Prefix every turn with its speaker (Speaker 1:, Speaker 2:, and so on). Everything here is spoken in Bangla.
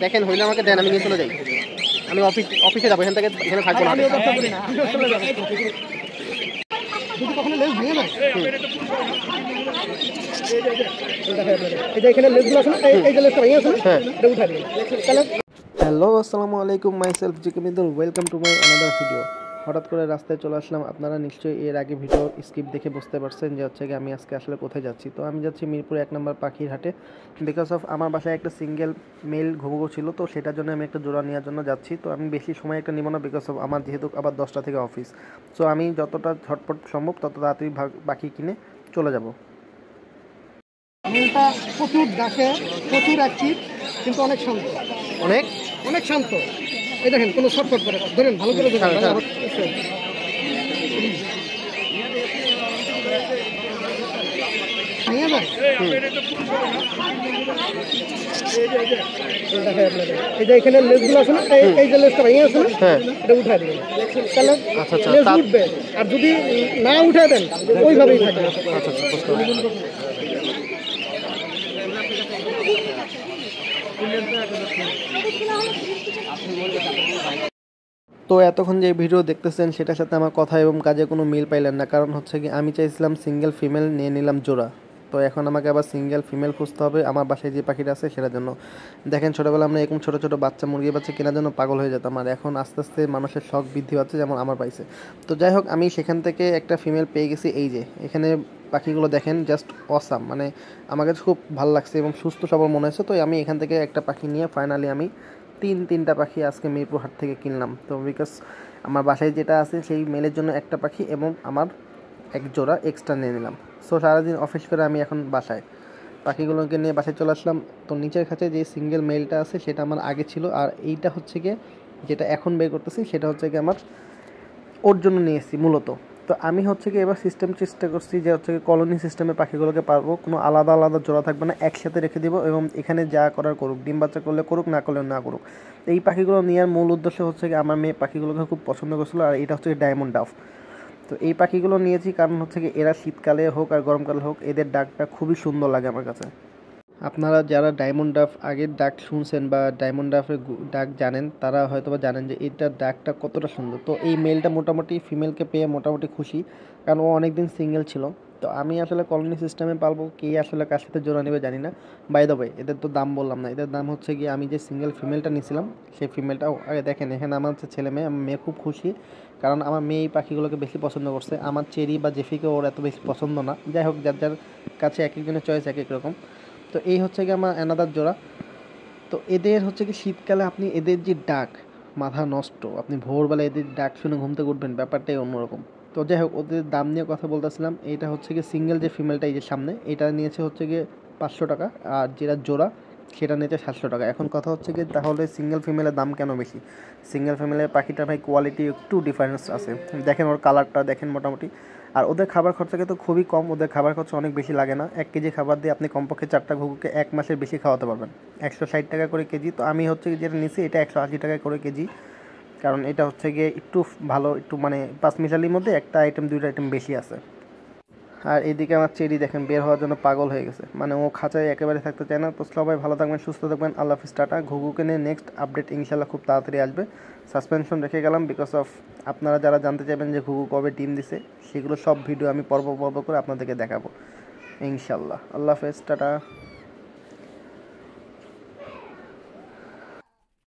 Speaker 1: দেখেন হইলে আমাকে দেন, আমি নিয়ে চলে যাই। আমি অফিসে যাবো, এখান থেকে এখানে থাকবো না। হ্যালো, আসসালামু আলাইকুম, my self GK Midul, welcome to my another video. হঠাৎ করে রাস্তায় চলে আসলাম। আপনারা নিশ্চয়ই এর আগে ভিডিও স্কিপ দেখে বুঝতে পারছেন যে হচ্ছে কি আমি আজকে আসলে কোথায় যাচ্ছি। তো আমি যাচ্ছি মিরপুর 1 নম্বর পাখির হাটে। বিকজ অফ আমার বাসায় একটা সিঙ্গেল মেল ঘুঘু ছিল, তো সেটার জন্য আমি একটা জোড়া নেওয়ার জন্য যাচ্ছি। তো আমি বেশি সময় একটা নিব না, বিকজ অফ আমার যেহেতু আবার 10টা থেকে অফিস। সো আমি যতটা ঝটপট সম্ভব তত তাড়াতাড়ি পাখি কিনে চলে যাব।
Speaker 2: মেলটা প্রচুর ডাকে, প্রচুর অ্যাক্টিভ, কিন্তু অনেক শান্ত,
Speaker 1: অনেক
Speaker 2: অনেক শান্ত। এই দেখেন কোনো শর্টফট করে ধরেন, ভালো করে ধরেন। নিয়ে যায় এই যে এখানে লেজগুলো আছে না, এই যে লেজটা ভেঙে আছে না, এটা উঠায় দেবেন, তাহলে লেজ উঠবে। আর যদি না উঠায় দেন ওইভাবেই থাকবে।
Speaker 1: তো এতক্ষণ যে ভিডিও দেখতেছেন সেটার সাথে আমার কথা এবং কাজে কোনো মিল পাইলেন না, কারণ হচ্ছে কি আমি চাইছিলাম সিঙ্গেল ফিমেল, নিয়ে নিলাম জোড়া। তো এখন আমাকে আবার সিঙ্গেল ফিমেল খুঁজতে হবে আমার বাসায় যে পাখিটা আছে সেটার জন্য। দেখেন ছোটোবেলা আমরা এরকম ছোটো ছোটো বাচ্চা মুরগি বাচ্চা কেনার জন্য পাগল হয়ে যেতাম, আর এখন আস্তে আস্তে মানুষের শখ বৃদ্ধি পাচ্ছে, যেমন আমার পাইছে। তো যাই হোক, আমি সেখান থেকে একটা ফিমেল পেয়ে গেছি। এই যে এখানে পাখিগুলো দেখেন, জাস্ট অসাম, মানে আমার কাছে খুব ভালো লাগছে এবং সুস্থ সবল মনে হয়েছে। তো আমি এখান থেকে একটা পাখি নিয়ে ফাইনালি আমি তিনটা পাখি আজকে মিরপুর হাট থেকে কিনলাম। তো বিকজ আমার বাসায় যেটা আছে সেই মেলের জন্য একটা পাখি এবং আমার এক জোড়া এক্সট্রা নিয়ে নিলাম। সো সারাদিন অফিস করে আমি এখন বাসায় পাখিগুলোকে নিয়ে বাসায় চলে আসলাম। তো নিচের কাছে যে সিঙ্গেল মেলটা আছে সেটা আমার আগে ছিল, আর এইটা হচ্ছে গিয়ে যেটা এখন বের করতেছি সেটা হচ্ছে গিয়ে আমার ওর জন্য নিয়ে এসেছি মূলত। তো আমি হচ্ছে কি এবার সিস্টেম চেষ্টা করছি যে হচ্ছে কলোনি সিস্টেমে পাখিগুলোকে পারবো, কোনো আলাদা আলাদা জোড়া থাকবে না, একসাথে রেখে দিব এবং এখানে যা করার করুক, ডিম বাচ্চা করলে করুক, না করলে না করুক। এই পাখিগুলো নেওয়ার মূল উদ্দেশ্য হচ্ছে কি আমার মেয়ে পাখিগুলোকে খুব পছন্দ করছিলো, আর এটা হচ্ছে ডায়মন্ড ডাফ। তো এই পাখিগুলো নিয়েছি কারণ হচ্ছে কি এরা শীতকালে হোক আর গরমকালে হোক এদের ডাকটা খুবই সুন্দর লাগে আমার কাছে। আপনারা যারা ডায়মন্ড ডাফ আগের ডাক শুনছেন বা ডায়মন্ড ডাফের ডাক জানেন, তারা হয়তো বা জানেন যে এটার ডাকটা কতটা সুন্দর। তো এই মেলটা মোটামুটি ফিমেলকে পেয়ে মোটামুটি খুশি, কারণ ও অনেকদিন সিঙ্গেল ছিল। তো আমি আসলে কলোনি সিস্টেমে পালবো, কে আসলে কার সাথে জোড়া নেবে জানি না। বাই দ্য ওয়ে, এদের তো দাম বললাম না, এদের দাম হচ্ছে গিয়ে আমি যে সিঙ্গেল ফিমেলটা নিয়েছিলাম সেই ফিমেলটাও আগে দেখেন। এখানে আমার হচ্ছে ছেলে মেয়ে, আমার মেয়ে খুব খুশি, কারণ আমার মেয়ে এই পাখিগুলোকে বেশি পছন্দ করছে। আমার চেরি বা জেফিকে ওর এত বেশি পছন্দ না। যাই হোক, যার যার কাছে এক একজনের চয়েস এক এক রকম। তো এই হচ্ছে কি আমার অ্যানাদার জোড়া। তো এদের হচ্ছে কি শীতকালে আপনি এদের যে ডাক, মাথা নষ্ট, আপনি ভোরবেলা এদের ডাক শুনে ঘুম থেকে উঠবেন, ব্যাপারটাই অন্যরকম। তো যাই হোক, ওদের দাম নিয়ে কথা বলতেছিলাম। এইটা হচ্ছে কি সিঙ্গেল যে ফিমেলটা এই যে সামনে, এটা নিয়েছে হচ্ছে গিয়ে 500 টাকা, আর যেটা জোড়া সেটা নিয়েছে 700 টাকা। এখন কথা হচ্ছে কি তাহলে সিঙ্গেল ফিমেলের দাম কেন বেশি? সিঙ্গেল ফিমেলের পাখিটার ভাই কোয়ালিটি একটু ডিফারেন্স আছে। দেখেন ওর কালারটা দেখেন মোটামুটি। আর ওদের খাবার খরচা কিন্তু খুবই কম, ওদের খাবার খরচা অনেক বেশি লাগে না। 1 কেজি খাবার দিয়ে আপনি কমপক্ষে 4টা ঘুঘুকে 1 মাসের বেশি খাওয়াতে পারবেন। 160 টাকা করে কেজি। তো আমি হচ্ছে যেটা নিচ্ছি এটা 180 টাকা করে কেজি, কারণ এটা হচ্ছে গিয়ে একটু ভালো, একটু মানে 5 মিশালির মধ্যে একটা আইটেম 2টা আইটেম বেশি আছে। আর এইদিকে আমার চেরি দেখেন বের হওয়ার জন্য পাগল হয়ে গেছে, মানে ও খাঁচায় একেবারে থাকতে চায় না। তো সবাই ভালো থাকবেন, সুস্থ থাকবেন, আল্লাহ হাফিজ, টাটা। ঘুঘুকে নিয়ে নেক্সট আপডেট ইনশাল্লাহ খুব তাড়াতাড়ি আসবে। সাসপেনশন রেখে গেলাম বিকজ অফ আপনারা যারা জানতে চাইবেন যে ঘুঘু কবে ডিম দিছে, সেগুলো সব ভিডিও আমি পর্ব করে আপনাদেরকে দেখাবো ইনশাল্লাহ। আল্লাহ হাফেজ, টাটা।